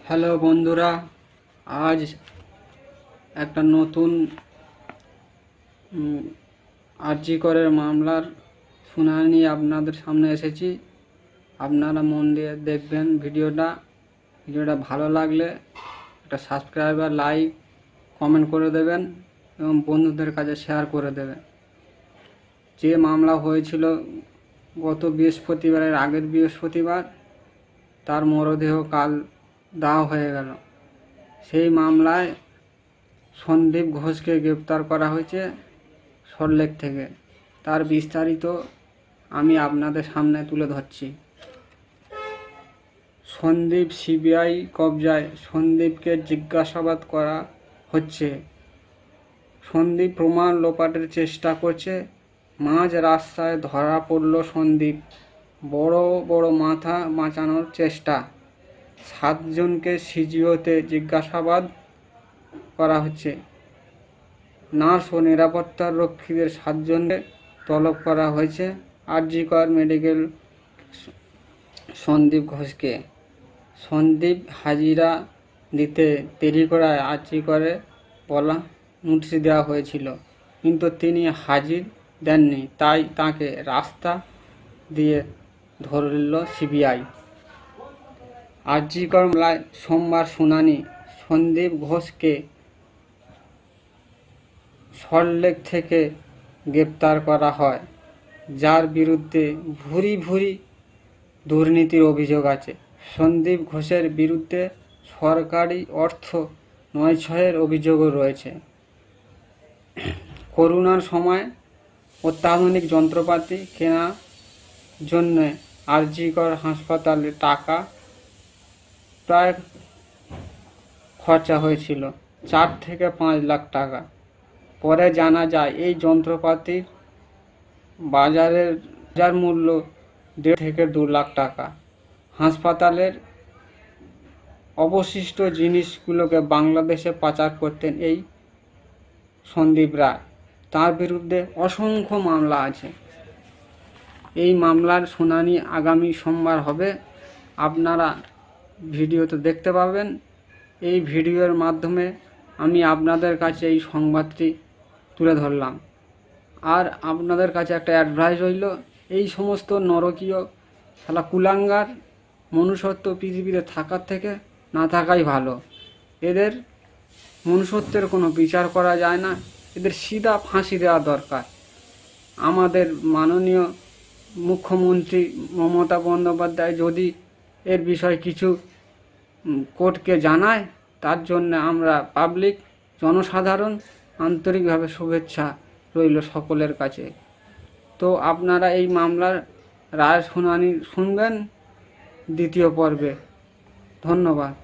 Hello বন্ধুরা, আজ একটা নতুন আরজি করের মামলার শুনানি নিয়ে আপনাদের সামনে এসেছি। আপনারা মন দিয়ে দেখবেন ভিডিওটা ভালো লাগলে একটা সাবস্ক্রাইব আর লাইক কমেন্ট করে দেবেন এবং বন্ধুদের কাছে শেয়ার করে দেবেন। যে মামলা হয়েছিল গত বৃহস্পতিবারের আগের বৃহস্পতিবার, তার মরদেহ কাল দাহ হয়ে গেল। সেই মামলায় সন্দীপ ঘোষকে গ্রেপ্তার করা হয়েছে সল্টলেক থেকে। তার বিস্তারিত আমি আপনাদের সামনে তুলে ধরছি। সন্দীপ সিবিআই কবজায়। সন্দীপকে জিজ্ঞাসাবাদ করা হচ্ছে। সন্দীপ প্রমাণ লোপাটের চেষ্টা করছে। মাঝ রাস্তায় ধরা পড়ল সন্দীপ। বড় বড় মাথা বাঁচানোর চেষ্টা। 7 জনকে সিজিওতে জিজ্ঞাসাবাদ করা হচ্ছে। নার্স ও নিরাপত্তা রক্ষীদের 7 জনকে তলব করা হয়েছে। আরজি কর মেডিকেল সন্দীপ ঘোষকে। সন্দীপ হাজিরা দিতে দেরি করায় আরজি করে বলা নোটিশ দেওয়া হয়েছিল, কিন্তু তিনি হাজির দেননি, তাই তাকে রাস্তা দিয়ে ধরল সিবিআই। আরজি কর মামলায় সোমবার শুনানি। সন্দীপ ঘোষকে সল্টলেক থেকে গ্রেপ্তার করা হয়, যার বিরুদ্ধে ভুরি দুর্নীতির অভিযোগ আছে। সন্দীপ ঘোষের বিরুদ্ধে সরকারি অর্থ নয়ছয়ের অভিযোগও রয়েছে। করোনার সময় অত্যাধুনিক যন্ত্রপাতি কেনার জন্য আরজি কর হাসপাতালে টাকা প্রায় খরচা হয়েছিল 4 থেকে 5 লাখ টাকা। পরে জানা যায় এই যন্ত্রপাতির বাজার মূল্য 1.5 থেকে 2 লাখ টাকা। হাসপাতালের অবশিষ্ট জিনিসগুলোকে বাংলাদেশে পাচার করতেন এই সন্দীপ রায়। তার বিরুদ্ধে অসংখ্য মামলা আছে। এই মামলার শুনানি আগামী সোমবার হবে। আপনারা ভিডিওতে দেখতে পাবেন। এই ভিডিওর মাধ্যমে আমি আপনাদের কাছে এই সংবাদটি তুলে ধরলাম। আর আপনাদের কাছে একটা অ্যাডভাইস রইল, এই সমস্ত নরকীয় কুলাঙ্গার মনুষ্যত্ব পৃথিবীতে থাকার থেকে না থাকাই ভালো। এদের মনুষ্যত্বের কোনো বিচার করা যায় না। এদের সিধা ফাঁসি দেওয়া দরকার। আমাদের মাননীয় মুখ্যমন্ত্রী মমতা বন্দ্যোপাধ্যায় যদি এর বিষয়ে কিছু কোর্টকে জানায়, তার জন্য আমরা পাবলিক জনসাধারণ আন্তরিকভাবে শুভেচ্ছা রইল সকলের কাছে। তো আপনারা এই মামলার রায় শুনানি শুনবেন দ্বিতীয় পর্বে। ধন্যবাদ।